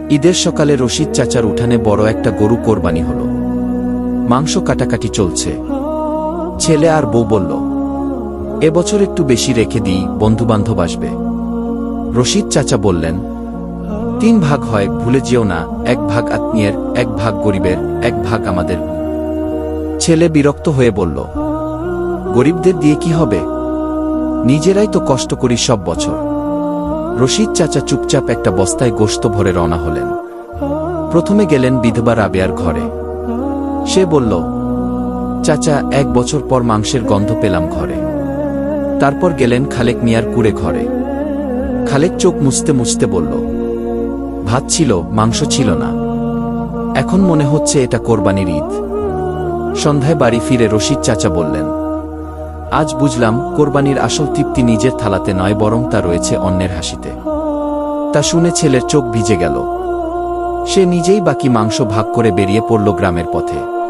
ঈদের সকালে রশিদ চাচার উঠানে বড় একটা গরু কোরবানি হল। মাংস কাটাকাটি চলছে। ছেলে আর বউ বলল, এবছর একটু বেশি রেখে দিই, বন্ধুবান্ধব আসবে। রশিদ চাচা বললেন, 3 ভাগ হয়, ভুলে যেও না, 1 ভাগ আত্মীয়ের, 1 ভাগ গরিবের, 1 ভাগ আমাদের। ছেলে বিরক্ত হয়ে বলল, গরিবদের দিয়ে কি হবে? নিজেরাই তো কষ্ট করি সব বছর। রশিদ চাচা চুপচাপ একটা বস্তায় গোশত ভরে রওনা হলেন। প্রথমে গেলেন বিধবা রাবেয়ার ঘরে। সে বলল, চাচা, 1 বছর পর মাংসের গন্ধ পেলাম ঘরে। তারপর গেলেন খালেক মিয়ার কুড়ে ঘরে। খালেক চোখ মুছতে মুছতে বলল, ভাত ছিল, মাংস ছিল না। এখন মনে হচ্ছে এটা কোরবানির ঈদ। সন্ধ্যায় বাড়ি ফিরে রশিদ চাচা বললেন, আজ বুঝলাম কোরবানির আসল তৃপ্তি নিজের থালাতে নয়, বরং তা রয়েছে অন্যের হাসিতে। তা শুনে ছেলের চোখ ভিজে গেল। সে নিজেই বাকি মাংস ভাগ করে বেরিয়ে পড়ল গ্রামের পথে।